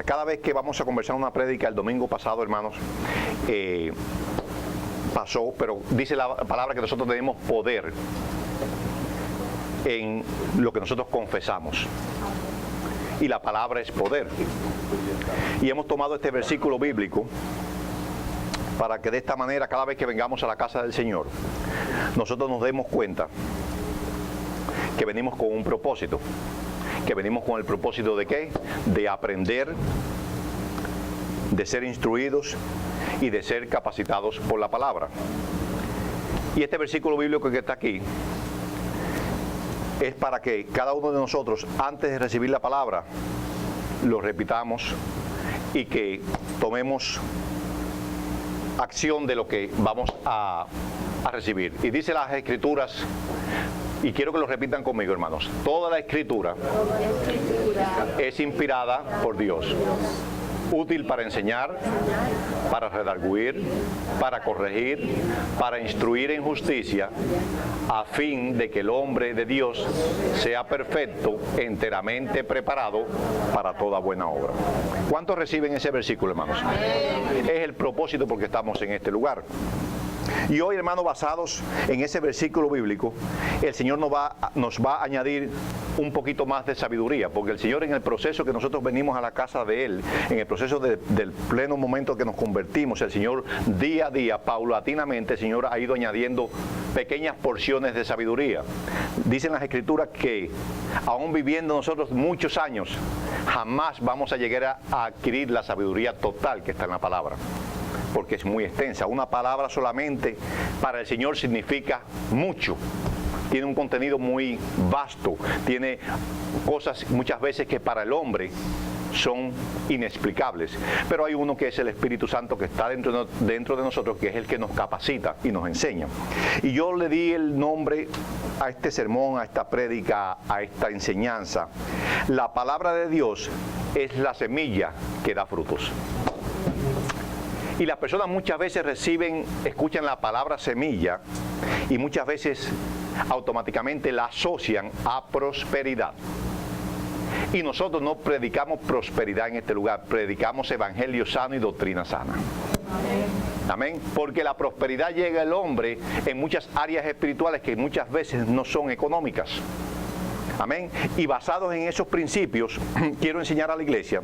Cada vez que vamos a conversar una prédica, el domingo pasado, hermanos, pasó, pero dice la palabra que nosotros tenemos poder en lo que nosotros confesamos. Y la palabra es poder. Y hemos tomado este versículo bíblico para que de esta manera, cada vez que vengamos a la casa del Señor, nosotros nos demos cuenta que venimos con un propósito. Que venimos con el propósito de ¿qué? De aprender, de ser instruidos y de ser capacitados por la palabra. Y este versículo bíblico que está aquí es para que cada uno de nosotros, antes de recibir la palabra, lo repitamos y que tomemos acción de lo que vamos a recibir. Y dice las Escrituras, y quiero que lo repitan conmigo, hermanos: toda la Escritura es inspirada por Dios, útil para enseñar, para redarguir, para corregir, para instruir en justicia, a fin de que el hombre de Dios sea perfecto, enteramente preparado para toda buena obra. ¿Cuántos reciben ese versículo, hermanos? Es el propósito por que estamos en este lugar. Y hoy, hermanos, basados en ese versículo bíblico, el Señor nos va a añadir un poquito más de sabiduría, porque el Señor, en el proceso que nosotros venimos a la casa de Él, en el proceso del pleno momento que nos convertimos, el Señor día a día, paulatinamente, el Señor ha ido añadiendo pequeñas porciones de sabiduría. Dicen las Escrituras que, aún viviendo nosotros muchos años, jamás vamos a llegar a adquirir la sabiduría total que está en la palabra, porque es muy extensa. Una palabra solamente para el Señor significa mucho. Tiene un contenido muy vasto. Tiene cosas muchas veces que para el hombre son inexplicables. Pero hay uno que es el Espíritu Santo, que está dentro de nosotros, que es el que nos capacita y nos enseña. Y yo le di el nombre a este sermón, a esta prédica, a esta enseñanza: la palabra de Dios es la semilla que da frutos. Y las personas muchas veces escuchan la palabra semilla y muchas veces automáticamente la asocian a prosperidad. Y nosotros no predicamos prosperidad en este lugar, predicamos evangelio sano y doctrina sana. Amén. Porque la prosperidad llega al hombre en muchas áreas espirituales que muchas veces no son económicas. Amén. Y basados en esos principios, quiero enseñar a la iglesia.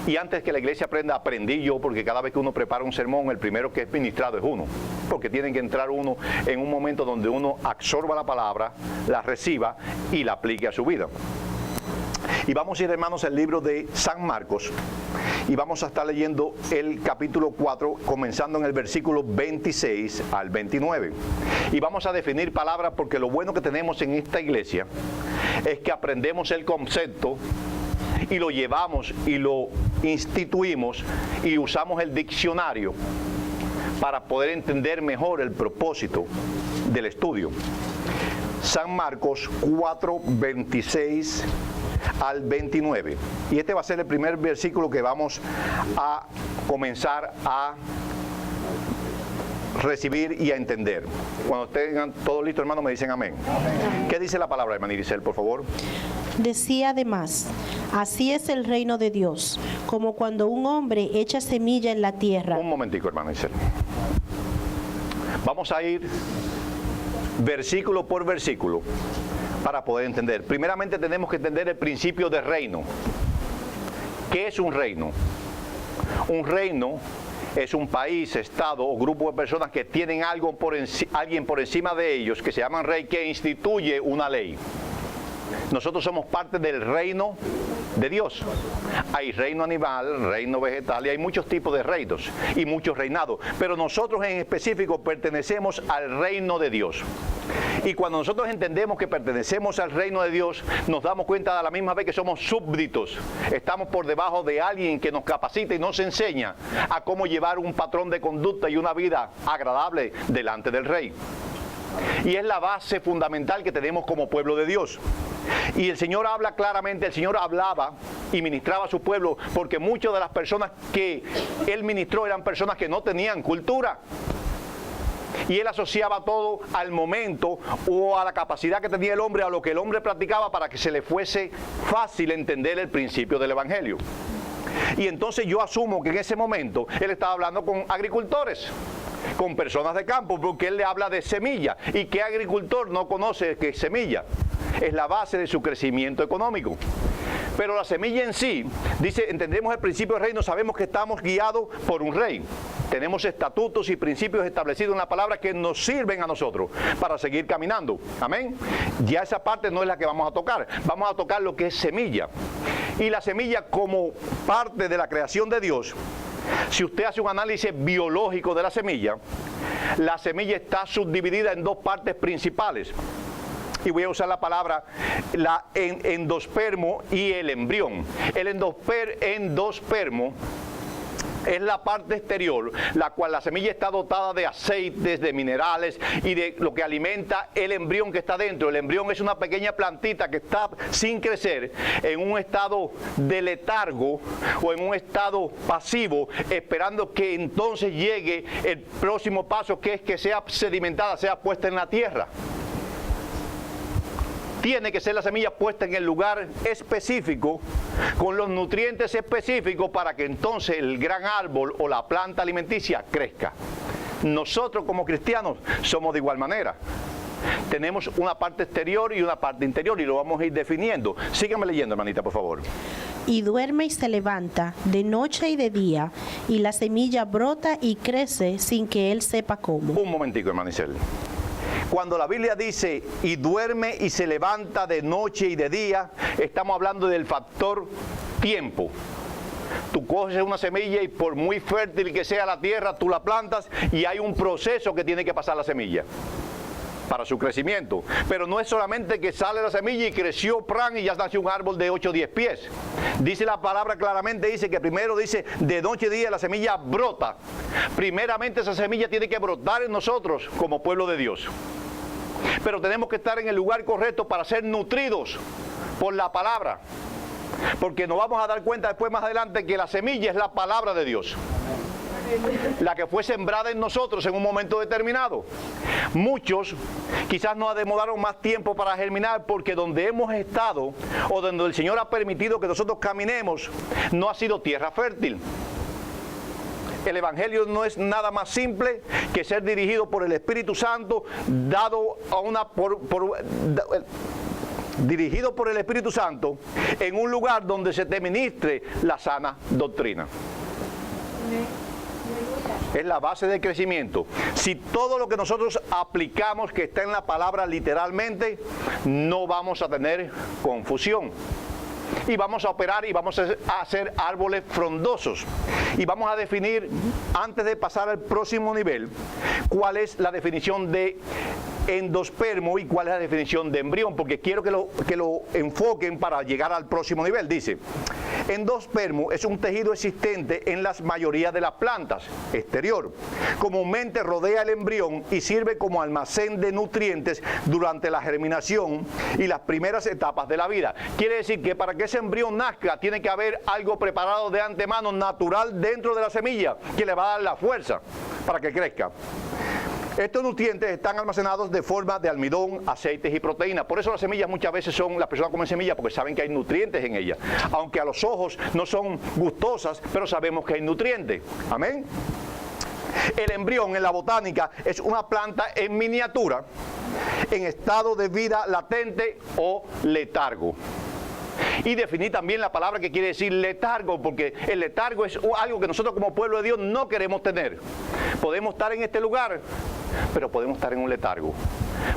Y antes que la iglesia aprenda, aprendí yo, porque cada vez que uno prepara un sermón, el primero que es ministrado es uno. Porque tiene que entrar uno en un momento donde uno absorba la palabra, la reciba y la aplique a su vida. Y vamos a ir, hermanos, al libro de San Marcos. Y vamos a estar leyendo el capítulo 4, comenzando en el versículo 26 al 29. Y vamos a definir palabras, porque lo bueno que tenemos en esta iglesia es que aprendemos el concepto y lo llevamos y lo instituimos y usamos el diccionario para poder entender mejor el propósito del estudio. San Marcos 4, 26 al 29. Y este va a ser el primer versículo que vamos a comenzar a recibir y a entender. Cuando tengan todo listo, hermano, me dicen amén. ¿Qué dice la palabra, hermana Irisel, por favor? Decía además: así es el reino de Dios, como cuando un hombre echa semilla en la tierra. Un momentico, hermana Irisel. Vamos a ir versículo por versículo para poder entender. Primeramente tenemos que entender el principio de reino. ¿Qué es un reino? Un reino es un país, estado o grupo de personas que tienen alguien por encima de ellos, que se llaman rey, que instituye una ley. Nosotros somos parte del reino de Dios. Hay reino animal, reino vegetal, y hay muchos tipos de reinos y muchos reinados. Pero nosotros en específico pertenecemos al reino de Dios. Y cuando nosotros entendemos que pertenecemos al reino de Dios, nos damos cuenta a la misma vez que somos súbditos. Estamos por debajo de alguien que nos capacita y nos enseña a cómo llevar un patrón de conducta y una vida agradable delante del rey. Y es la base fundamental que tenemos como pueblo de Dios. Y el Señor habla claramente, el Señor hablaba y ministraba a su pueblo, porque muchas de las personas que Él ministró eran personas que no tenían cultura. Y Él asociaba todo al momento o a la capacidad que tenía el hombre, a lo que el hombre practicaba, para que se le fuese fácil entender el principio del Evangelio. Y entonces yo asumo que en ese momento él estaba hablando con agricultores, con personas de campo, porque él le habla de semilla. ¿Y qué agricultor no conoce que semilla? Es la base de su crecimiento económico. Pero la semilla en sí, dice, entendemos el principio del reino, sabemos que estamos guiados por un rey. Tenemos estatutos y principios establecidos en la palabra que nos sirven a nosotros para seguir caminando. Amén. Ya esa parte no es la que vamos a tocar. Vamos a tocar lo que es semilla. Y la semilla como parte de la creación de Dios, si usted hace un análisis biológico de la semilla está subdividida en dos partes principales. Y voy a usar la palabra endospermo y el embrión. El endospermo es la parte exterior, la cual la semilla está dotada de aceites, de minerales y de lo que alimenta el embrión que está dentro. El embrión es una pequeña plantita que está sin crecer, en un estado de letargo o en un estado pasivo, esperando que entonces llegue el próximo paso, que es que sea sedimentada, sea puesta en la tierra. Tiene que ser la semilla puesta en el lugar específico, con los nutrientes específicos, para que entonces el gran árbol o la planta alimenticia crezca. Nosotros como cristianos somos de igual manera. Tenemos una parte exterior y una parte interior, y lo vamos a ir definiendo. Síganme leyendo, hermanita, por favor. Y duerme y se levanta de noche y de día, y la semilla brota y crece sin que él sepa cómo. Un momentico, hermano Isel. Cuando la Biblia dice, y duerme y se levanta de noche y de día, estamos hablando del factor tiempo. Tú coges una semilla y por muy fértil que sea la tierra, tú la plantas y hay un proceso que tiene que pasar la semilla para su crecimiento. Pero no es solamente que sale la semilla y creció pran y ya nació un árbol de 8 o 10 pies. Dice la palabra claramente, dice que primero dice, de noche y día la semilla brota. Primeramente esa semilla tiene que brotar en nosotros como pueblo de Dios. Pero tenemos que estar en el lugar correcto para ser nutridos por la palabra. Porque nos vamos a dar cuenta después más adelante que la semilla es la palabra de Dios, la que fue sembrada en nosotros en un momento determinado. Muchos quizás nos demoraron más tiempo para germinar, porque donde hemos estado o donde el Señor ha permitido que nosotros caminemos no ha sido tierra fértil. El Evangelio no es nada más simple que ser dirigido por el Espíritu Santo, dirigido por el Espíritu Santo en un lugar donde se te ministre la sana doctrina. Es la base del crecimiento. Si todo lo que nosotros aplicamos que está en la palabra literalmente, no vamos a tener confusión. Y vamos a operar y vamos a hacer árboles frondosos. Y vamos a definir, antes de pasar al próximo nivel, cuál es la definición de endospermo y cuál es la definición de embrión, porque quiero que lo enfoquen para llegar al próximo nivel. Dice, endospermo es un tejido existente en la mayoría de las plantas, exterior. Comúnmente rodea el embrión y sirve como almacén de nutrientes durante la germinación y las primeras etapas de la vida. Quiere decir que para que ese embrión nazca, tiene que haber algo preparado de antemano, natural, dentro de la semilla, que le va a dar la fuerza para que crezca. Estos nutrientes están almacenados de forma de almidón, aceites y proteínas. Por eso las semillas muchas veces las personas comen semillas porque saben que hay nutrientes en ellas. Aunque a los ojos no son gustosas, pero sabemos que hay nutrientes. Amén. El embrión en la botánica es una planta en miniatura, en estado de vida latente o letargo. Y definí también la palabra que quiere decir letargo, porque el letargo es algo que nosotros como pueblo de Dios no queremos tener. Podemos estar en este lugar, pero podemos estar en un letargo.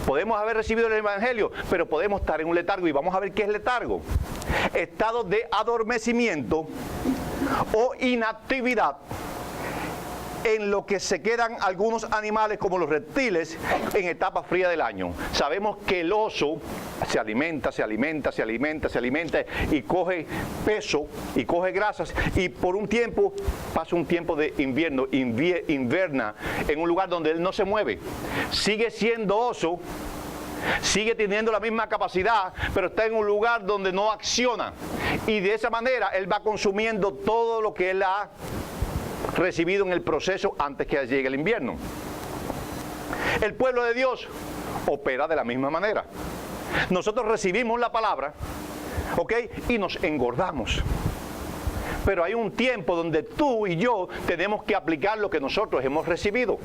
Podemos haber recibido el Evangelio, pero podemos estar en un letargo. Y vamos a ver qué es letargo. Estado de adormecimiento o inactividad en lo que se quedan algunos animales como los reptiles en etapas frías del año. Sabemos que el oso se alimenta y coge peso y coge grasas, y por un tiempo pasa un tiempo de invierno, inverna en un lugar donde él no se mueve. Sigue siendo oso, sigue teniendo la misma capacidad, pero está en un lugar donde no acciona, y de esa manera él va consumiendo todo lo que él ha recibido en el proceso antes que llegue el invierno. El pueblo de Dios opera de la misma manera. Nosotros recibimos la palabra, ¿ok? Y nos engordamos. Pero hay un tiempo donde tú y yo tenemos que aplicar lo que nosotros hemos recibido.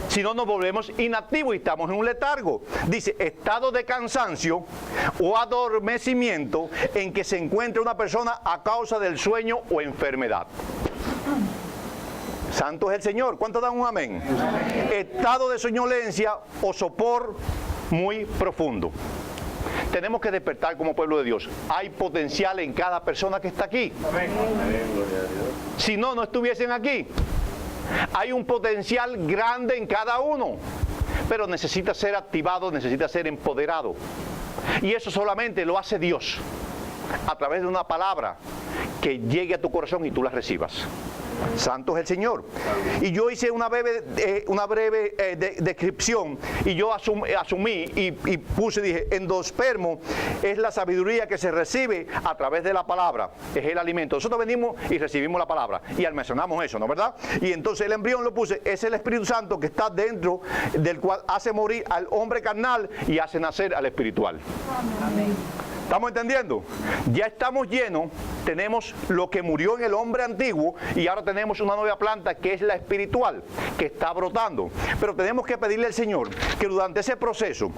Si no, nos volvemos inactivos y estamos en un letargo. Dice, estado de cansancio o adormecimiento en que se encuentra una persona a causa del sueño o enfermedad. Santo es el Señor. ¿Cuántos dan un amén? Estado de soñolencia o sopor muy profundo. Tenemos que despertar como pueblo de Dios. Hay potencial en cada persona que está aquí. Si no, no estuviesen aquí. Hay un potencial grande en cada uno, pero necesita ser activado, necesita ser empoderado. Y eso solamente lo hace Dios, a través de una palabra que llegue a tu corazón y tú la recibas. Santo es el Señor. Y yo hice una breve descripción, y yo asumí y puse, dije, endospermo es la sabiduría que se recibe a través de la palabra, es el alimento. Nosotros venimos y recibimos la palabra y almacenamos eso, ¿no verdad? Y entonces el embrión lo puse, es el Espíritu Santo que está dentro, del cual hace morir al hombre carnal y hace nacer al espiritual. Amén. ¿Estamos entendiendo? Ya estamos llenos, tenemos lo que murió en el hombre antiguo y ahora tenemos una nueva planta que es la espiritual, que está brotando. Pero tenemos que pedirle al Señor que durante ese proceso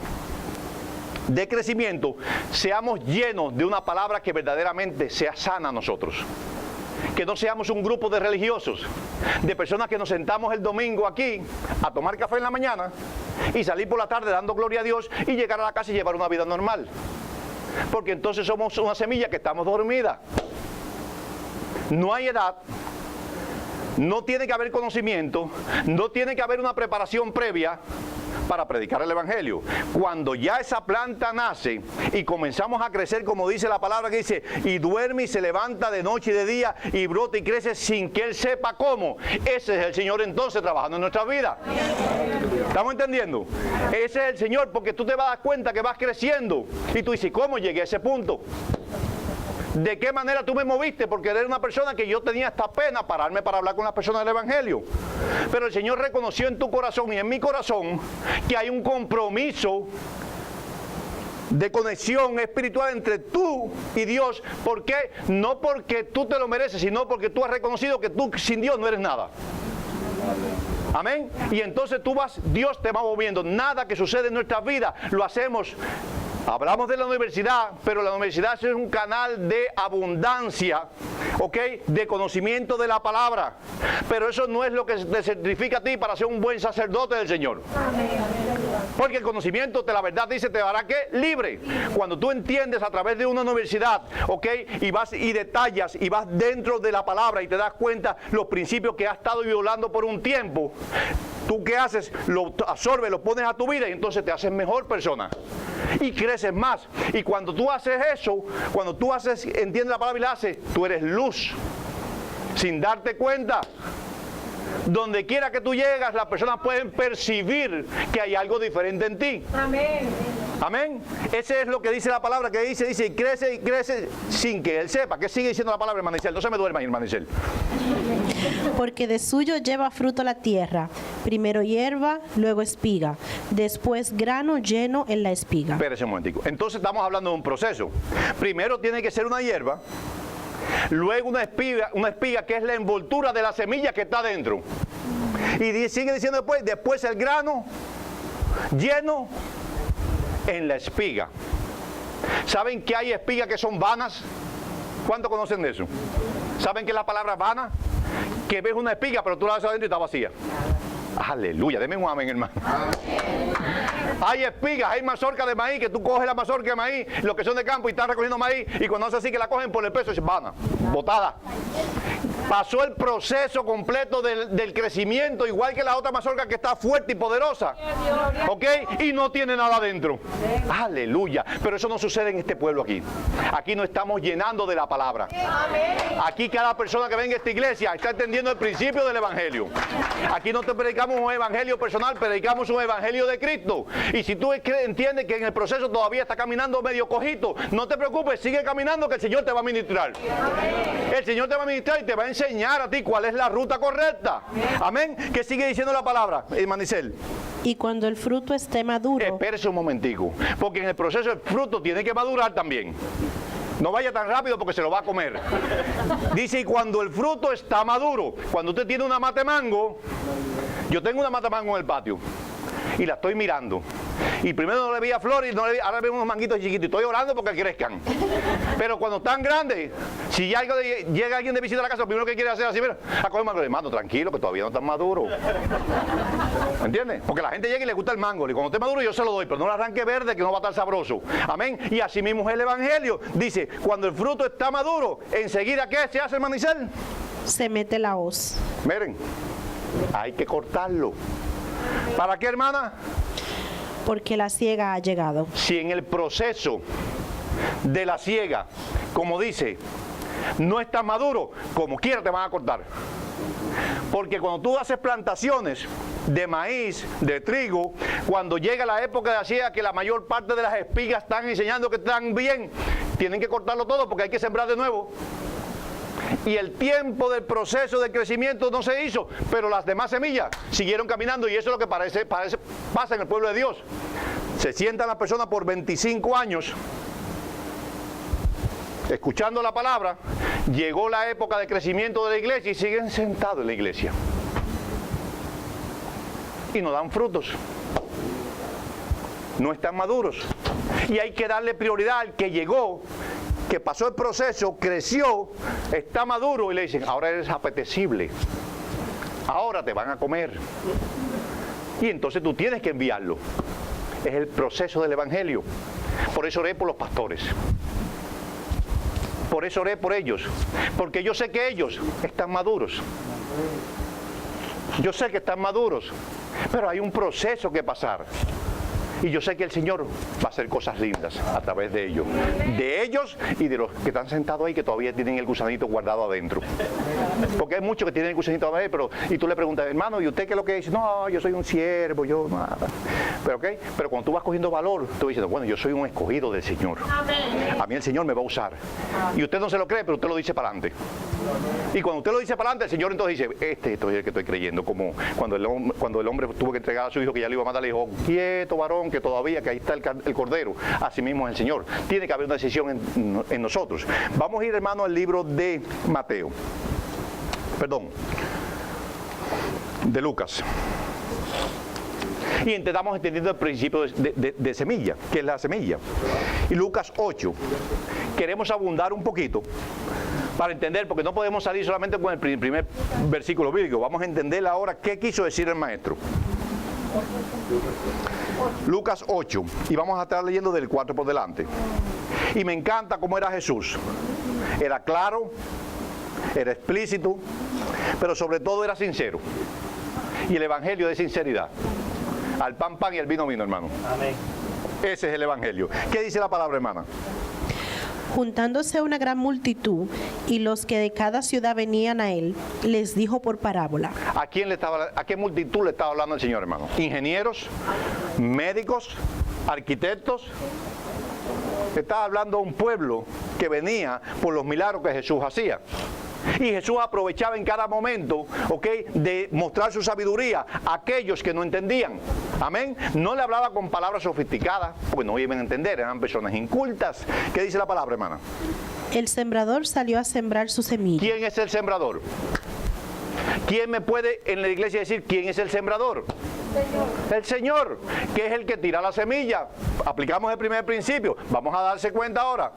de crecimiento seamos llenos de una palabra que verdaderamente sea sana a nosotros. Que no seamos un grupo de religiosos, de personas que nos sentamos el domingo aquí a tomar café en la mañana y salir por la tarde dando gloria a Dios y llegar a la casa y llevar una vida normal. Porque entonces somos una semilla que estamos dormidas. No hay edad, no tiene que haber conocimiento, no tiene que haber una preparación previa para predicar el Evangelio. Cuando ya esa planta nace y comenzamos a crecer, como dice la palabra que dice, y duerme y se levanta de noche y de día y brota y crece sin que Él sepa cómo. Ese es el Señor entonces trabajando en nuestras vidas. ¿Estamos entendiendo? Ese es el Señor, porque tú te vas a dar cuenta que vas creciendo y tú dices, ¿cómo llegué a ese punto? ¿De qué manera tú me moviste? Porque eres una persona que yo tenía esta pena pararme para hablar con las personas del Evangelio. Pero el Señor reconoció en tu corazón y en mi corazón que hay un compromiso de conexión espiritual entre tú y Dios. ¿Por qué? No porque tú te lo mereces, sino porque tú has reconocido que tú sin Dios no eres nada. Amén. Y entonces tú vas, Dios te va moviendo. Nada que sucede en nuestras vidas lo hacemos. Hablamos de la universidad, pero la universidad es un canal de abundancia, ¿ok? De conocimiento de la palabra. Pero eso no es lo que te certifica a ti para ser un buen sacerdote del Señor. Porque el conocimiento de la verdad, dice, te hará ¿qué? Libre. Cuando tú entiendes a través de una universidad, ¿ok? Y vas y detallas y vas dentro de la palabra y te das cuenta los principios que has estado violando por un tiempo. ¿Tú qué haces? Lo absorbes, lo pones a tu vida y entonces te haces mejor persona. Y creces más. Y cuando tú haces eso, cuando tú haces, entiendes la palabra y la haces, tú eres luz. Sin darte cuenta. Donde quiera que tú llegas, las personas pueden percibir que hay algo diferente en ti. Amén. Amén. Ese es lo que dice la palabra, que dice, y crece sin que Él sepa. ¿Qué sigue diciendo la palabra, hermano Isel? No se me duerma, hermano Isel. Porque de suyo lleva fruto la tierra, primero hierba, luego espiga, después grano lleno en la espiga. Espérese un momentico. Entonces estamos hablando de un proceso. Primero tiene que ser una hierba, luego una espiga que es la envoltura de la semilla que está dentro. Y sigue diciendo después el grano lleno en la espiga. ¿Saben que hay espigas que son vanas? ¿Cuántos conocen de eso? ¿Saben que la palabra vana? Que ves una espiga, pero tú la ves adentro y está vacía. Aleluya, denme un amén, hermano. Hay espigas, hay mazorca de maíz, que tú coges la mazorca de maíz, los que son de campo y están recogiendo maíz, y cuando hace así que la cogen por el peso, es vana, botada. Pasó el proceso completo del crecimiento, igual que la otra mazorca que está fuerte y poderosa, ¿ok? Y no tiene nada adentro. Aleluya. Pero eso no sucede en este pueblo aquí. Aquí no estamos llenando de la palabra. Aquí cada persona que venga a esta iglesia está entendiendo el principio del Evangelio. Aquí no te predicamos un evangelio personal, predicamos un evangelio de Cristo. Y si tú entiendes que en el proceso todavía está caminando medio cojito, no te preocupes, sigue caminando, que el Señor te va a ministrar. El Señor te va a ministrar y te va a enseñar a ti cuál es la ruta correcta. Amén. ¿Qué sigue diciendo la palabra, Manicel? Y cuando el fruto esté maduro. Espérese un momentico, porque en el proceso el fruto tiene que madurar también. No vaya tan rápido porque se lo va a comer. Dice, y cuando el fruto está maduro, cuando usted tiene una mata de mango, yo tengo una mata de mango en el patio y la estoy mirando. Y primero no le veía flores, ahora veo unos manguitos chiquitos y estoy orando porque crezcan. Pero cuando están grandes, si llega alguien de visita a la casa, lo primero que quiere hacer es así, mira, a coger mango, hermano, tranquilo, que todavía no están maduros. ¿Entiendes? Porque la gente llega y le gusta el mango. Y cuando esté maduro yo se lo doy, pero no le arranque verde que no va a estar sabroso. Amén. Y así mismo es el Evangelio. Dice, cuando el fruto está maduro, enseguida, ¿qué se hace, Manicel? Se mete la hoz. Miren, hay que cortarlo. ¿Para qué, hermana? Porque la siega ha llegado. Si en el proceso de la siega, como dice, no está maduro, como quiera te van a cortar. Porque cuando tú haces plantaciones de maíz, de trigo, cuando llega la época de la siega, que la mayor parte de las espigas están enseñando que están bien, tienen que cortarlo todo porque hay que sembrar de nuevo. Y el tiempo del proceso de crecimiento no se hizo, pero las demás semillas siguieron caminando, y eso es lo que pasa en el pueblo de Dios. Se sientan las personas por 25 años escuchando la palabra, llegó la época de crecimiento de la iglesia y siguen sentados en la iglesia y no dan frutos, no están maduros, y hay que darle prioridad al que llegó, que pasó el proceso, creció, está maduro, y le dicen, ahora eres apetecible, ahora te van a comer, y entonces tú tienes que enviarlo. Es el proceso del Evangelio. Por eso oré por los pastores, por eso oré por ellos, porque yo sé que ellos están maduros, yo sé que están maduros, pero hay un proceso que pasar. Y yo sé que el Señor va a hacer cosas lindas a través de ellos y de los que están sentados ahí que todavía tienen el gusanito guardado adentro. Porque hay muchos que tienen el gusanito adentro, y tú le preguntas, hermano, ¿y usted qué es lo que dice? No, yo soy un siervo, yo nada. Pero cuando tú vas cogiendo valor, tú dices, bueno, yo soy un escogido del Señor. A mí el Señor me va a usar. Y usted no se lo cree, pero usted lo dice para adelante. Y cuando usted lo dice para adelante, el Señor entonces dice, este es el que estoy creyendo. Como cuando el hombre tuvo que entregar a su hijo que ya le iba a matar, le dijo, quieto varón, que todavía, que ahí está el cordero. Así mismo es el Señor. Tiene que haber una decisión en nosotros. Vamos a ir, hermano, al libro de Mateo. Perdón. De Lucas. Y intentamos entendiendo el principio de semilla, que es la semilla. Y Lucas 8. Queremos abundar un poquito para entender, porque no podemos salir solamente con el primer versículo bíblico. Vamos a entender ahora qué quiso decir el maestro. Lucas 8, y vamos a estar leyendo del 4 por delante. Y me encanta cómo era Jesús. Era claro, era explícito, pero sobre todo era sincero. Y el evangelio de sinceridad. Al pan, pan, y al vino, vino, hermano. Amén. Ese es el evangelio. ¿Qué dice la palabra, hermana? Juntándose una gran multitud y los que de cada ciudad venían a él, les dijo por parábola. ¿A qué multitud le estaba hablando el Señor, hermano? Ingenieros, médicos, arquitectos. Estaba hablando a un pueblo que venía por los milagros que Jesús hacía. Y Jesús aprovechaba en cada momento, de mostrar su sabiduría a aquellos que no entendían. Amén. No le hablaba con palabras sofisticadas, porque no iban a entender, eran personas incultas. ¿Qué dice la palabra, hermana? El sembrador salió a sembrar su semilla. ¿Quién es el sembrador? ¿Quién me puede en la iglesia decir quién es el sembrador? El Señor, que es el que tira la semilla. Aplicamos el primer principio. Vamos a darse cuenta ahora.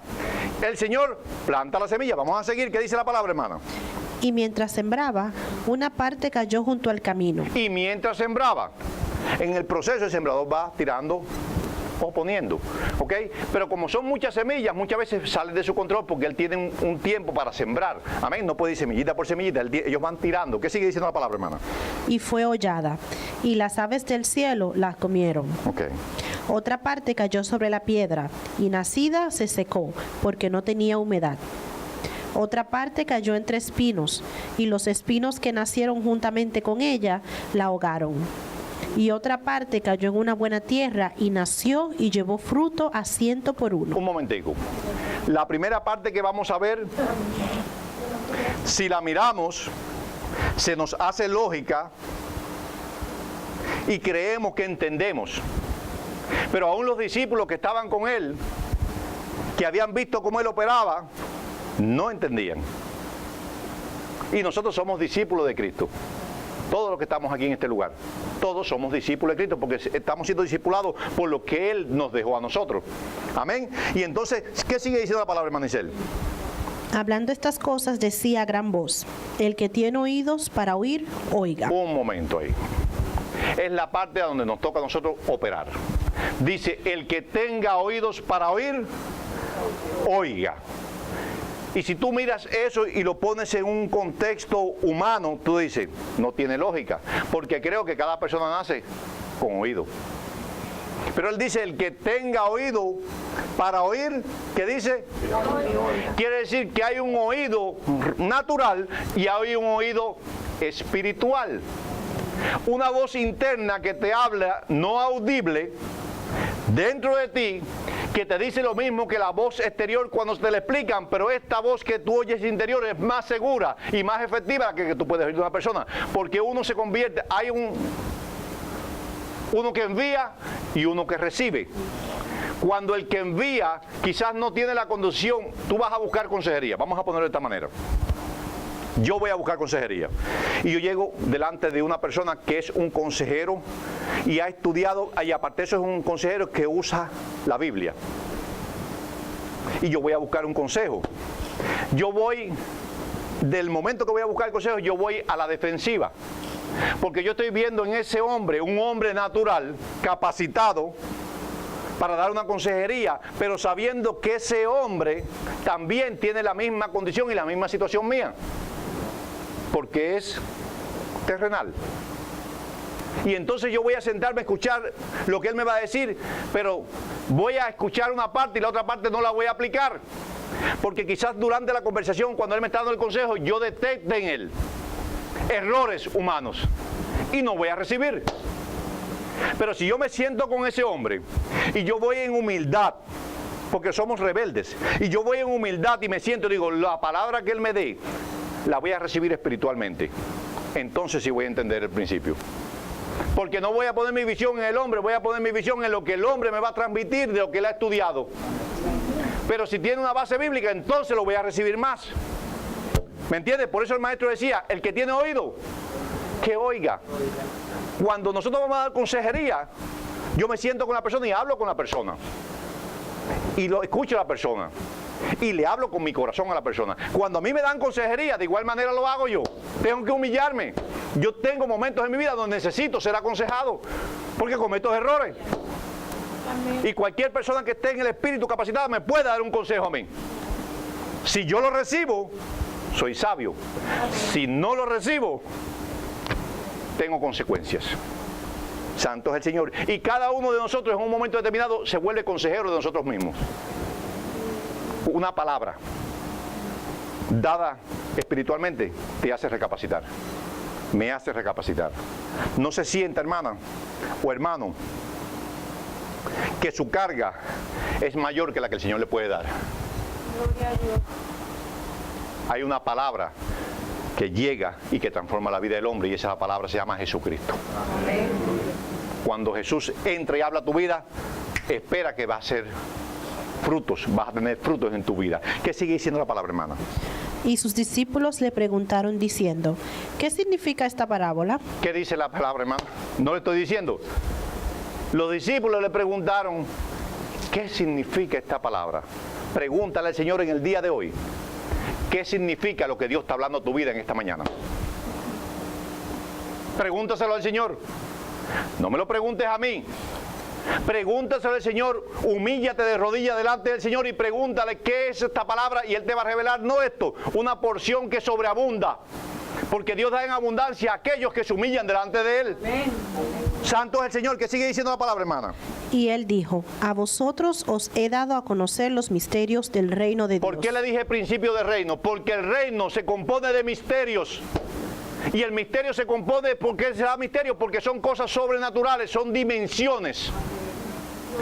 El Señor planta la semilla. Vamos a seguir. ¿Qué dice la palabra, hermana? Y mientras sembraba, una parte cayó junto al camino. Y mientras sembraba, en el proceso el sembrador va tirando o poniendo, pero como son muchas semillas, muchas veces salen de su control porque él tiene un tiempo para sembrar. Amén. No puede ir semillita por semillita, ellos van tirando. ¿Qué sigue diciendo la palabra, hermana? Y fue hollada, y las aves del cielo la comieron. Otra parte cayó sobre la piedra, y nacida se secó, porque no tenía humedad. Otra parte cayó entre espinos, y los espinos que nacieron juntamente con ella la ahogaron. Y otra parte cayó en una buena tierra y nació y llevó fruto a 100 por uno. Un momentico. La primera parte que vamos a ver, si la miramos, se nos hace lógica y creemos que entendemos. Pero aún los discípulos que estaban con él, que habían visto cómo Él operaba, no entendían. Y nosotros somos discípulos de Cristo. Todos los que estamos aquí en este lugar, todos somos discípulos de Cristo porque estamos siendo discipulados por lo que Él nos dejó a nosotros. Amén. Y entonces, ¿qué sigue diciendo la palabra, hermano Isel? Hablando estas cosas decía a gran voz, el que tiene oídos para oír, oiga. Un momento ahí. Es la parte donde nos toca a nosotros operar. Dice, el que tenga oídos para oír, oiga. Y si tú miras eso y lo pones en un contexto humano, tú dices, no tiene lógica, porque creo que cada persona nace con oído. Pero él dice, el que tenga oído para oír, ¿qué dice? Quiere decir que hay un oído natural y hay un oído espiritual. Una voz interna que te habla, no audible, dentro de ti, que te dice lo mismo que la voz exterior cuando te la explican, pero esta voz que tú oyes interior es más segura y más efectiva que tú puedes oír de una persona, porque uno se convierte, hay uno que envía y uno que recibe. Cuando el que envía quizás no tiene la condición, tú vas a buscar consejería, vamos a ponerlo de esta manera. Yo voy a buscar consejería y yo llego delante de una persona que es un consejero y ha estudiado, y aparte de eso es un consejero que usa la Biblia, y yo voy a buscar un consejo. Yo voy, del momento que voy a buscar el consejo, yo voy a la defensiva, porque yo estoy viendo en ese hombre un hombre natural, capacitado para dar una consejería, pero sabiendo que ese hombre también tiene la misma condición y la misma situación mía, porque es terrenal. Y entonces yo voy a sentarme a escuchar lo que él me va a decir, pero voy a escuchar una parte y la otra parte no la voy a aplicar, porque quizás durante la conversación, cuando él me está dando el consejo, yo detecte en él errores humanos y no voy a recibir. Pero si yo me siento con ese hombre y yo voy en humildad, porque somos rebeldes, y yo voy en humildad y me siento y digo, la palabra que él me dé la voy a recibir espiritualmente, entonces sí voy a entender el principio. Porque no voy a poner mi visión en el hombre, voy a poner mi visión en lo que el hombre me va a transmitir de lo que él ha estudiado. Pero si tiene una base bíblica, entonces lo voy a recibir más. ¿Me entiendes? Por eso el maestro decía, el que tiene oído, que oiga. Cuando nosotros vamos a dar consejería, yo me siento con la persona y hablo con la persona. Y lo escucho a la persona. Y le hablo con mi corazón a la persona. Cuando a mí me dan consejería, de igual manera lo hago yo. Tengo que humillarme. Yo tengo momentos en mi vida donde necesito ser aconsejado, porque cometo errores. Y cualquier persona que esté en el espíritu capacitada me puede dar un consejo a mí. Si yo lo recibo, soy sabio. Si no lo recibo, tengo consecuencias. Santo es el Señor. Y cada uno de nosotros en un momento determinado se vuelve consejero de nosotros mismos. Una palabra dada espiritualmente te hace recapacitar. Me hace recapacitar. No se sienta, hermana o hermano, que su carga es mayor que la que el Señor le puede dar. Hay una palabra que llega y que transforma la vida del hombre, y esa palabra se llama Jesucristo. Amén. Cuando Jesús entra y habla a tu vida, espera que va a ser frutos, vas a tener frutos en tu vida. ¿Qué sigue diciendo la palabra, hermana? Y sus discípulos le preguntaron diciendo, ¿qué significa esta parábola? ¿Qué dice la palabra, hermana? No le estoy diciendo. Los discípulos le preguntaron, ¿qué significa esta palabra? Pregúntale al Señor en el día de hoy, ¿qué significa lo que Dios está hablando a tu vida en esta mañana? Pregúntaselo al Señor. No me lo preguntes a mí. Pregúntaselo al Señor, humíllate de rodillas delante del Señor y pregúntale qué es esta palabra, y Él te va a revelar, no esto, una porción que sobreabunda, porque Dios da en abundancia a aquellos que se humillan delante de Él. Amén. Santo es el Señor. Que sigue diciendo la palabra, hermana. Y Él dijo, a vosotros os he dado a conocer los misterios del reino de Dios. ¿Por qué le dije principio de reino? Porque el reino se compone de misterios. Y el misterio se compone, ¿por qué se da misterio? Porque son cosas sobrenaturales, son dimensiones.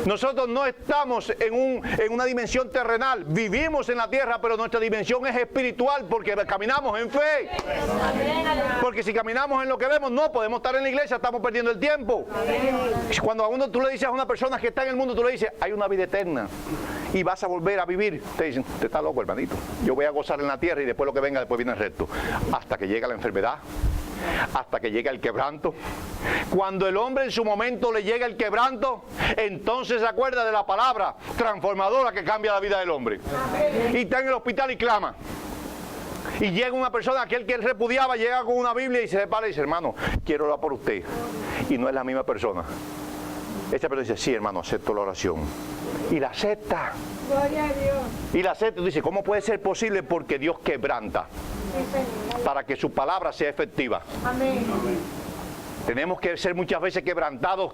Nosotros no estamos en una dimensión terrenal, vivimos en la tierra, pero nuestra dimensión es espiritual porque caminamos en fe. Porque si caminamos en lo que vemos, no podemos estar en la iglesia, estamos perdiendo el tiempo. Cuando a uno tú le dices a una persona que está en el mundo, tú le dices, hay una vida eterna. y vas a volver a vivir. Te dicen, usted está loco, hermanito. Yo voy a gozar en la tierra y después lo que venga, después viene el resto. Hasta que llega la enfermedad, hasta que llega el quebranto. Cuando el hombre en su momento le llega el quebranto, entonces se acuerda de la palabra transformadora que cambia la vida del hombre. Y está en el hospital y clama. Y llega una persona, aquel que él repudiaba, llega con una Biblia y se para y dice, hermano, quiero orar por usted. Y no es la misma persona. Esta persona dice, sí, hermano, acepto la oración. Y la acepta. Gloria a Dios. Y la acepta y dice, ¿cómo puede ser posible? Porque Dios quebranta para que su palabra sea efectiva. Amén. Tenemos que ser muchas veces quebrantados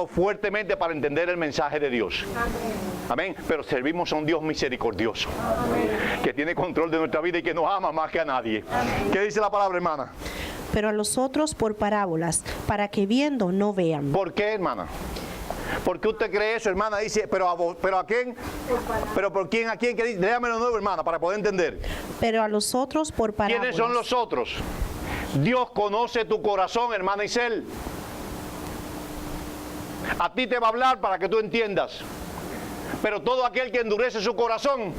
fuertemente para entender el mensaje de Dios. Amén. Pero servimos a un Dios misericordioso, que tiene control de nuestra vida y que nos ama más que a nadie. ¿Qué dice la palabra, hermana? Pero a los otros por parábolas, para que viendo no vean. ¿Por qué, hermana? ¿Por qué usted cree eso, hermana? Dice, pero a quién? ¿Pero por quién? ¿A quién? ¿Qué dice? Léamelo de nuevo, hermana, para poder entender. Pero a los otros por parábolas. ¿Quiénes son los otros? Dios conoce tu corazón, hermana Isel. A ti te va a hablar para que tú entiendas. Pero todo aquel que endurece su corazón,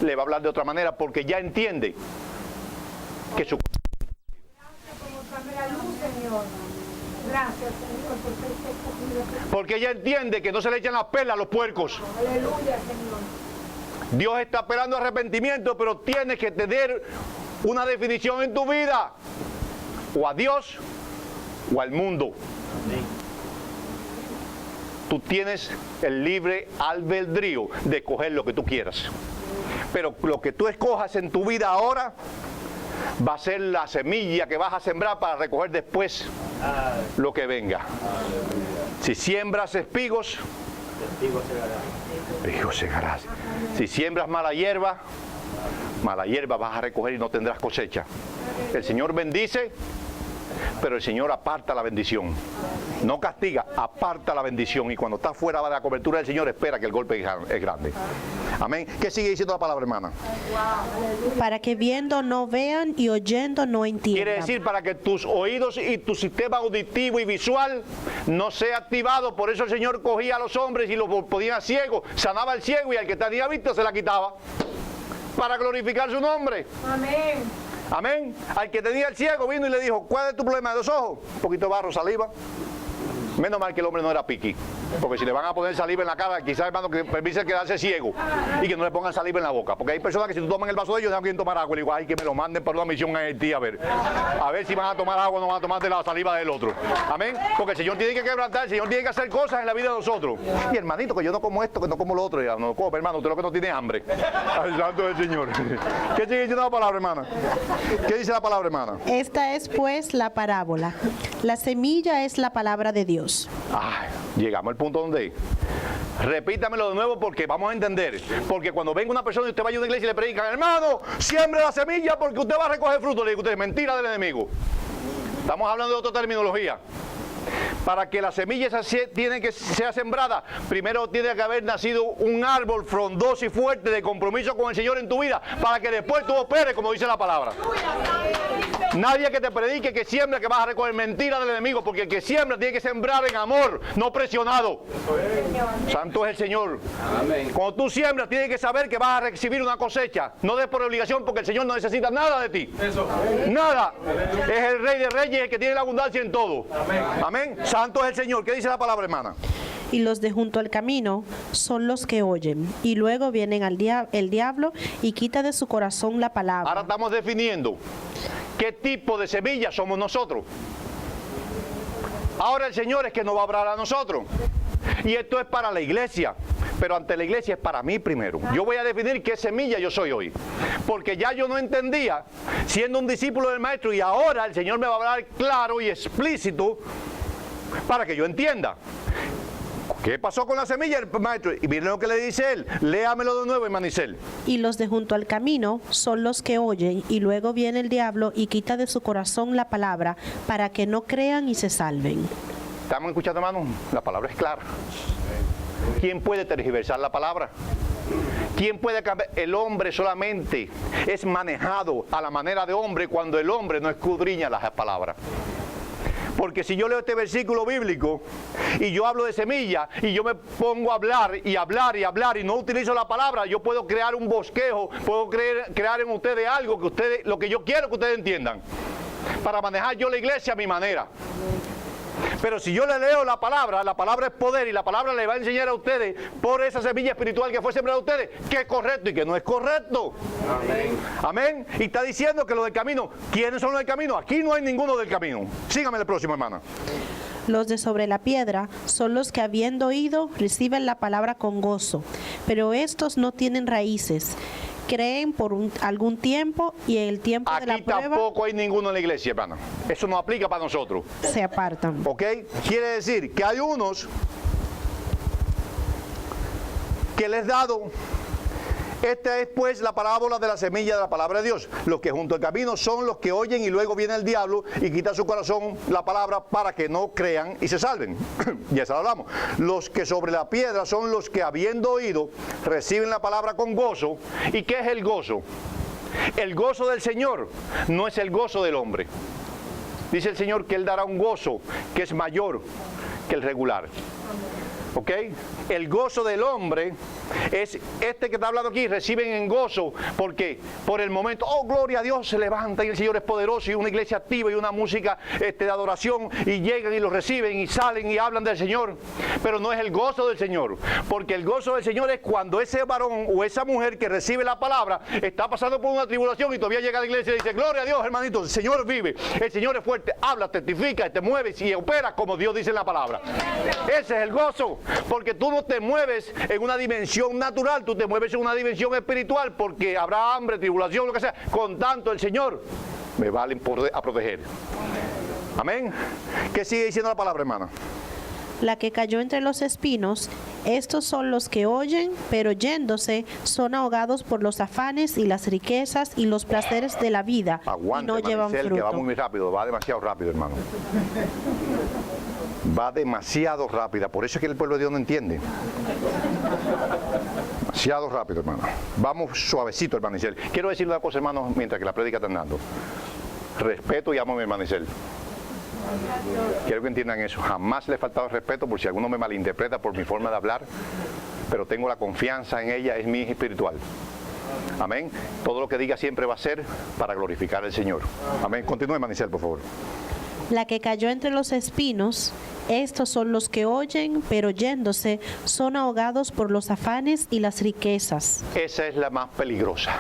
le va a hablar de otra manera porque ya entiende que su... Gracias por mostrarme la luz, Señor. Gracias, Señor, por ser espectacular. Porque ya entiende que no se le echan las perlas a los puercos. Aleluya, Señor. Dios está esperando arrepentimiento, pero tienes que tener una definición en tu vida. O a Dios o al mundo. Tú tienes el libre albedrío de escoger lo que tú quieras. Pero lo que tú escojas en tu vida ahora va a ser la semilla que vas a sembrar para recoger después lo que venga. Si siembras espigos, espigos segarás. Si siembras mala hierba vas a recoger y no tendrás cosecha. El Señor bendice, pero el Señor aparta la bendición. No castiga, aparta la bendición. Y cuando está fuera de la cobertura del Señor, espera que el golpe es grande. Amén. ¿Qué sigue diciendo la palabra, hermana? Para que viendo no vean y oyendo no entiendan. Quiere decir para que tus oídos y tu sistema auditivo y visual no sea activado. Por eso el Señor cogía a los hombres y los ponía ciegos, sanaba al ciego y al que tenía vista se la quitaba. Para glorificar su nombre. Amén. Amén. Al que tenía el ciego vino y le dijo, ¿cuál es tu problema de los ojos? Un poquito de barro, saliva. Menos mal que el hombre no era piqui, porque si le van a poner saliva en la cara, quizás, hermano, que permite quedarse ciego y que no le pongan saliva en la boca, porque hay personas que si tú toman el vaso de ellos no quieren tomar agua. Le digo, ay, que me lo manden para una misión a Haití, a ver si van a tomar agua o no van a tomar de la saliva del otro. Amén. Porque el Señor tiene que quebrantar, el Señor tiene que hacer cosas en la vida de nosotros. Y hermanito, que yo no como esto, que no como lo otro. Ya, no como, hermano, usted lo que no tiene hambre. Al santo del Señor. ¿Qué sigue diciendo la palabra, hermana? ¿Qué dice la palabra, hermana? Esta es pues la parábola. La semilla es la palabra de Dios. Ay, llegamos al punto donde repítamelo de nuevo porque vamos a entender. Porque cuando venga una persona y usted vaya a una iglesia y le predican, hermano, siembre la semilla porque usted va a recoger fruto, le digo usted, mentira del enemigo. Estamos hablando de otra terminología. Para que la semilla sea sembrada, primero tiene que haber nacido un árbol frondoso y fuerte de compromiso con el Señor en tu vida, para que después tú operes como dice la palabra. Nadie que te predique que siembra que vas a recoger mentira del enemigo, porque el que siembra tiene que sembrar en amor, no presionado. Santo es el Señor. Amén. Cuando tú siembras tienes que saber que vas a recibir una cosecha, no des por obligación, porque el Señor no necesita nada de ti. Eso. Nada. Es el Rey de Reyes, el que tiene la abundancia en todo. Amén. Amén. Santo es el Señor. ¿Qué dice la palabra, hermana? Y los de junto al camino son los que oyen, y luego vienen el diablo y quita de su corazón la palabra. Ahora estamos definiendo qué tipo de semilla somos nosotros. Ahora el Señor es que nos va a hablar a nosotros. Y esto es para la iglesia, pero ante la iglesia es para mí primero. Yo voy a definir qué semilla yo soy hoy, porque ya yo no entendía siendo un discípulo del Maestro, y ahora el Señor me va a hablar claro y explícito para que yo entienda. ¿Qué pasó con la semilla, el Maestro? Y miren lo que le dice él. Léamelo de nuevo, hermano Isel. Y los de junto al camino son los que oyen, y luego viene el diablo y quita de su corazón la palabra, para que no crean y se salven. ¿Estamos escuchando, hermano? La palabra es clara. ¿Quién puede tergiversar la palabra? ¿Quién puede cambiar? El hombre solamente es manejado a la manera de hombre cuando el hombre no escudriña las palabras. Porque si yo leo este versículo bíblico y yo hablo de semilla y yo me pongo a hablar y hablar y hablar y no utilizo la palabra, yo puedo crear un bosquejo, puedo crear en ustedes algo que ustedes, lo que yo quiero que ustedes entiendan, para manejar yo la iglesia a mi manera. Pero si yo le leo la palabra es poder y la palabra le va a enseñar a ustedes por esa semilla espiritual que fue sembrada a ustedes qué es correcto y qué no es correcto. Amén. Amén. Y está diciendo que los del camino, ¿quiénes son los del camino? Aquí no hay ninguno del camino. Sígame el próximo, hermana. Los de sobre la piedra son los que, habiendo oído, reciben la palabra con gozo, pero estos no tienen raíces. Creen por algún tiempo y en el tiempo de la prueba... Aquí tampoco hay ninguno en la iglesia, hermano. Eso no aplica para nosotros. Se apartan. ¿Ok? Quiere decir que hay unos que les he dado... Esta es pues la parábola de la semilla de la palabra de Dios. Los que junto al camino son los que oyen y luego viene el diablo y quita su corazón la palabra para que no crean y se salven. Ya se lo hablamos. Los que sobre la piedra son los que habiendo oído reciben la palabra con gozo. ¿Y qué es el gozo? El gozo del Señor no es el gozo del hombre. Dice el Señor que Él dará un gozo que es mayor que el regular. ¿Ok? El gozo del hombre es este que está hablando aquí, reciben en gozo, porque por el momento, oh gloria a Dios, se levanta y el Señor es poderoso y una iglesia activa y una música de adoración y llegan y lo reciben y salen y hablan del Señor, pero no es el gozo del Señor, porque el gozo del Señor es cuando ese varón o esa mujer que recibe la palabra está pasando por una tribulación y todavía llega a la iglesia y dice, gloria a Dios hermanito, el Señor vive, el Señor es fuerte, habla, testifica, te mueves y opera como Dios dice en la palabra. Ese es el gozo. Porque tú no te mueves en una dimensión natural, tú te mueves en una dimensión espiritual, porque habrá hambre, tribulación, lo que sea. Con tanto el Señor me va a proteger. Amén. ¿Qué sigue diciendo la palabra, hermana? La que cayó entre los espinos, estos son los que oyen, pero yéndose son ahogados por los afanes y las riquezas y los placeres de la vida. Aguante, y no llevan fruto. Que va muy rápido, va demasiado rápido, hermano. Va demasiado rápida, por eso es que el pueblo de Dios no entiende. Demasiado rápido, hermano. Vamos suavecito, hermano Isel. Quiero decirle una cosa, hermano, mientras que la prédica está andando. Respeto y amo a mi hermano Isel. Quiero que entiendan eso. Jamás le he faltado respeto por si alguno me malinterpreta por mi forma de hablar, pero tengo la confianza en ella, es mi hija espiritual. Amén. Todo lo que diga siempre va a ser para glorificar al Señor. Amén. Continúe, hermano Isel, por favor. La que cayó entre los espinos, estos son los que oyen, pero yéndose son ahogados por los afanes y las riquezas. Esa es la más peligrosa.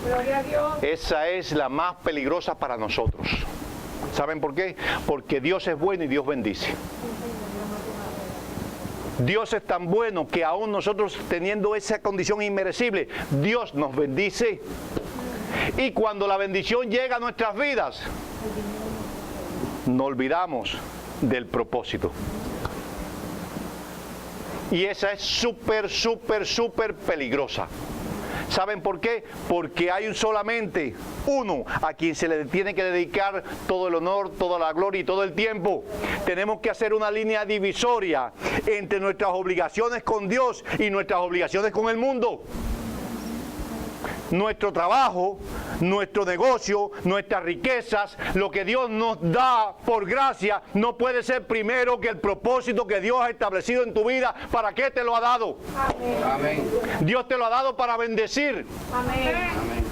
Gloria a Dios. Esa es la más peligrosa para nosotros. ¿Saben por qué? Porque Dios es bueno y Dios bendice. Dios es tan bueno que aún nosotros teniendo esa condición inmerecible, Dios nos bendice. Y cuando la bendición llega a nuestras vidas, no olvidamos del propósito. Y esa es súper, súper, súper peligrosa. ¿Saben por qué? Porque hay solamente uno a quien se le tiene que dedicar todo el honor, toda la gloria y todo el tiempo. Tenemos que hacer una línea divisoria entre nuestras obligaciones con Dios y nuestras obligaciones con el mundo. Nuestro trabajo, nuestro negocio, nuestras riquezas, lo que Dios nos da por gracia, no puede ser primero que el propósito que Dios ha establecido en tu vida. ¿Para qué te lo ha dado? Amén. Dios te lo ha dado para bendecir. Amén.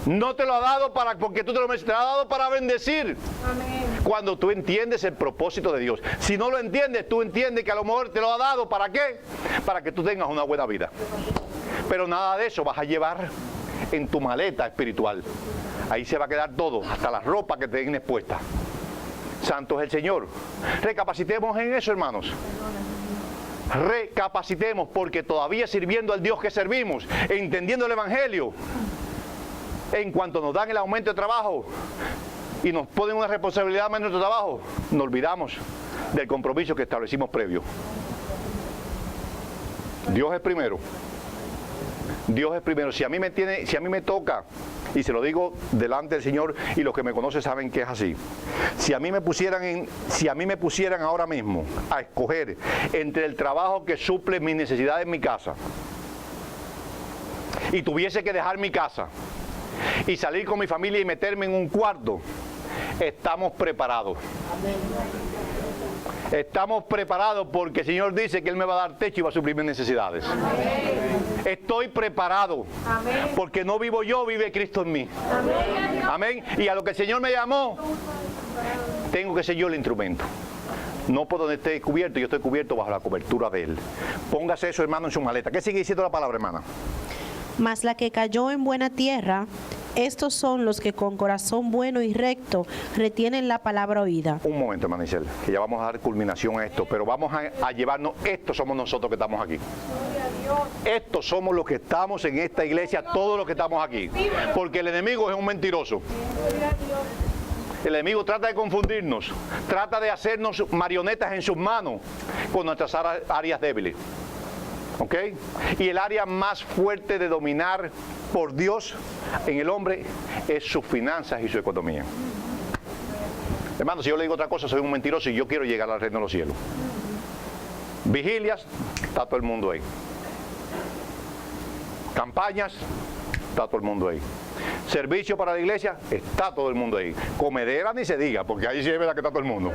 No te lo ha dado porque tú te lo mereces, te lo ha dado para bendecir. Amén. Cuando tú entiendes el propósito de Dios. Si no lo entiendes, tú entiendes que a lo mejor te lo ha dado. ¿Para qué? Para que tú tengas una buena vida. Pero nada de eso vas a llevar en tu maleta espiritual. Ahí se va a quedar todo, hasta la ropa que te tienes puesta. Santo es el Señor. Recapacitemos en eso, hermanos. Recapacitemos, porque todavía sirviendo al Dios que servimos, entendiendo el Evangelio, en cuanto nos dan el aumento de trabajo y nos ponen una responsabilidad más en nuestro trabajo, nos olvidamos del compromiso que establecimos previo. Dios es primero. Dios es primero. Si a mí me toca, y se lo digo delante del Señor, y los que me conocen saben que es así. Si a mí me pusieran ahora mismo a escoger entre el trabajo que suple mis necesidades en mi casa y tuviese que dejar mi casa y salir con mi familia y meterme en un cuarto estamos preparados. Estamos preparados porque el Señor dice que Él me va a dar techo y va a suplir mis necesidades. Estoy preparado porque no vivo yo, vive Cristo en mí. Amén. Y a lo que el Señor me llamó, tengo que ser yo el instrumento. No por donde esté cubierto, yo estoy cubierto bajo la cobertura de Él. Póngase eso, hermano, en su maleta. ¿Qué sigue diciendo la palabra, hermana? Mas la que cayó en buena tierra, estos son los que con corazón bueno y recto retienen la palabra oída. Un momento, hermana Isel, que ya vamos a dar culminación a esto, pero vamos a llevarnos, estos somos nosotros que estamos aquí. Estos somos los que estamos en esta iglesia, todos los que estamos aquí. Porque el enemigo es un mentiroso. El enemigo trata de confundirnos, trata de hacernos marionetas en sus manos con nuestras áreas débiles. ¿Ok? Y el área más fuerte de dominar por Dios en el hombre es sus finanzas y su economía. Hermano, si yo le digo otra cosa, soy un mentiroso y yo quiero llegar al reino de los cielos. Vigilias, está todo el mundo ahí. Campañas, está todo el mundo ahí. Servicio para la iglesia, está todo el mundo ahí. Comedera ni se diga, porque ahí sí es verdad que está todo el mundo.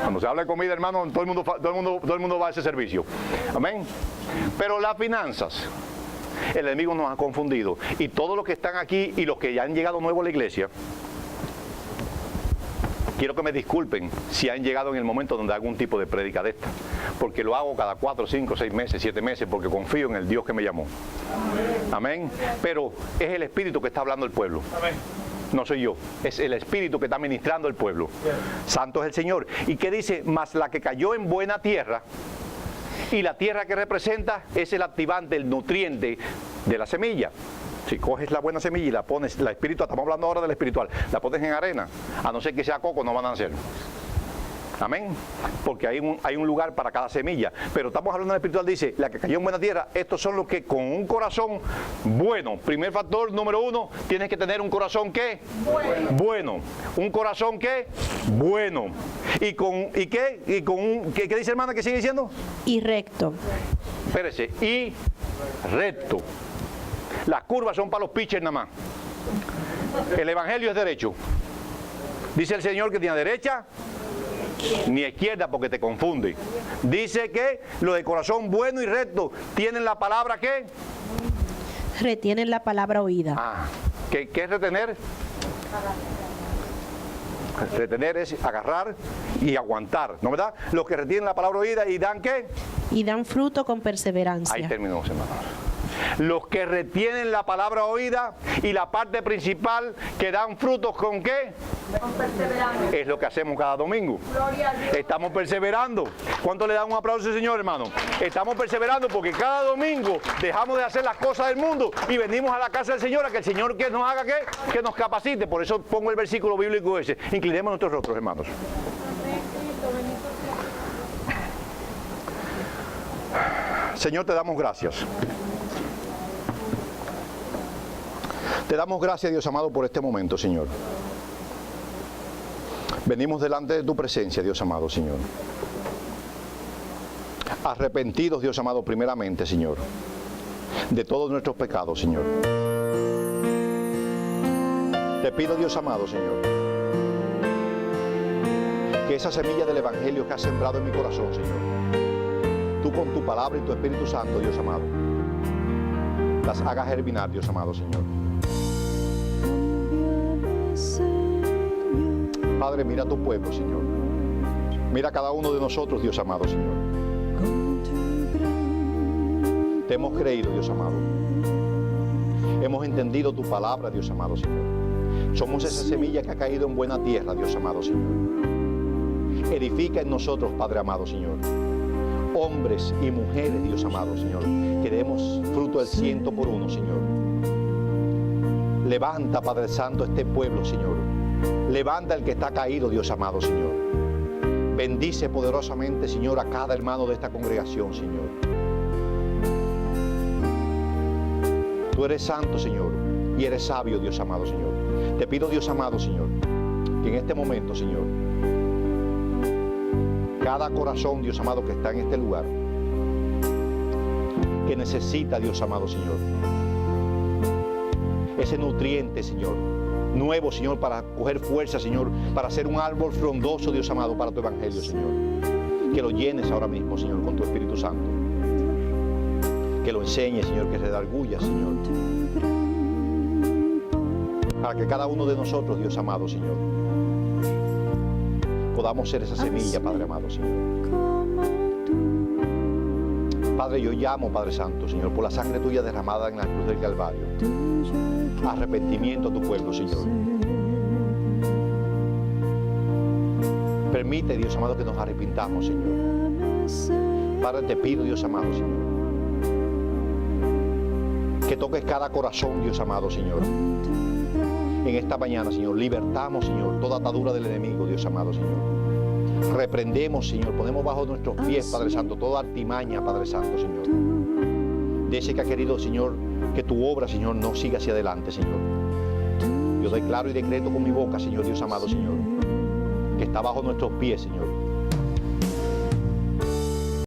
Cuando se habla de comida, hermano, todo el mundo va a ese servicio. Amén. Pero las finanzas, el enemigo nos ha confundido. Y todos los que están aquí y los que ya han llegado nuevos a la iglesia, quiero que me disculpen si han llegado en el momento donde hago un tipo de prédica de esta, porque lo hago cada 4, 5, 6 meses, 7 meses, porque confío en el Dios que me llamó. Amén. Pero es el Espíritu que está hablando el pueblo. Amén. No soy yo, es el Espíritu que está ministrando el pueblo. Santo es el Señor. ¿Y qué dice? Mas la que cayó en buena tierra, y la tierra que representa es el activante, el nutriente de la semilla. Si coges la buena semilla y la pones, la espiritual, estamos hablando ahora de la espiritual, la pones en arena, a no ser que sea coco, no van a nacer. Amén. Porque hay un lugar para cada semilla. Pero estamos hablando de la espiritual, dice, la que cayó en buena tierra, estos son los que con un corazón bueno. Primer factor, número 1, tienes que tener un corazón, ¿qué? Bueno. Un corazón, ¿qué? Bueno. ¿Qué dice, hermana, que sigue diciendo? Y recto. Espérese, y recto. Las curvas son para los pitchers nada más. El evangelio es derecho. Dice el Señor que tiene derecha ni izquierda porque te confunde. Dice que los de corazón bueno y recto tienen la palabra ¿qué? Retienen la palabra oída. ¿Qué es retener? Retener es agarrar y aguantar, ¿no verdad? Los que retienen la palabra oída y dan ¿qué? Y dan fruto con perseverancia. Ahí terminó, hermano. Los que retienen la palabra oída y la parte principal que dan frutos ¿con qué? Con perseverancia. Es lo que hacemos cada domingo. Gloria a Dios. Estamos perseverando. ¿Cuánto le dan un aplauso al Señor, hermano? Estamos perseverando porque cada domingo dejamos de hacer las cosas del mundo y venimos a la casa del Señor a que el Señor que nos haga ¿qué? Que nos capacite. Por eso pongo el versículo bíblico ese. Inclinemos nuestros rostros, hermanos. Señor, te damos gracias. Te damos gracias, Dios amado, por este momento, Señor. Venimos delante de tu presencia, Dios amado, Señor. Arrepentidos, Dios amado, primeramente, Señor, de todos nuestros pecados, Señor. Te pido, Dios amado, Señor, que esa semilla del Evangelio que has sembrado en mi corazón, Señor, tú con tu palabra y tu Espíritu Santo, Dios amado, las hagas germinar, Dios amado, Señor. Padre, mira a tu pueblo, Señor. Mira a cada uno de nosotros, Dios amado, Señor. Te hemos creído, Dios amado. Hemos entendido tu palabra, Dios amado, Señor. Somos esa semilla que ha caído en buena tierra, Dios amado, Señor. Edifica en nosotros, Padre amado, Señor, hombres y mujeres, Dios amado, Señor, que demos fruto del 100 por 1, Señor. Levanta, Padre Santo, este pueblo, Señor. Levanta el que está caído, Dios amado, Señor. Bendice poderosamente, Señor, a cada hermano de esta congregación, Señor. Tú eres santo, Señor, y eres sabio, Dios amado, Señor. Te pido, Dios amado, Señor, que en este momento, Señor, cada corazón, Dios amado, que está en este lugar, que necesita, Dios amado, Señor, ese nutriente, Señor, nuevo, Señor, para coger fuerza, Señor, para ser un árbol frondoso, Dios amado, para tu evangelio, Señor. Que lo llenes ahora mismo, Señor, con tu Espíritu Santo. Que lo enseñes, Señor, que se redarguya, Señor. Para que cada uno de nosotros, Dios amado, Señor, podamos ser esa semilla, Padre amado, Señor. Padre, yo llamo, Padre Santo, Señor, por la sangre tuya derramada en la cruz del Calvario. Arrepentimiento a tu pueblo, Señor. Permite, Dios amado, que nos arrepintamos, Señor. Padre, te pido, Dios amado, Señor, que toques cada corazón, Dios amado, Señor. En esta mañana, Señor, libertamos, Señor, toda atadura del enemigo, Dios amado, Señor. Reprendemos, Señor, ponemos bajo nuestros pies, Padre Santo, toda artimaña, Padre Santo, Señor, de ese que ha querido, Señor, que tu obra, Señor, no siga hacia adelante, Señor. Yo declaro y decreto con mi boca, Señor, Dios amado, Señor, que está bajo nuestros pies, Señor,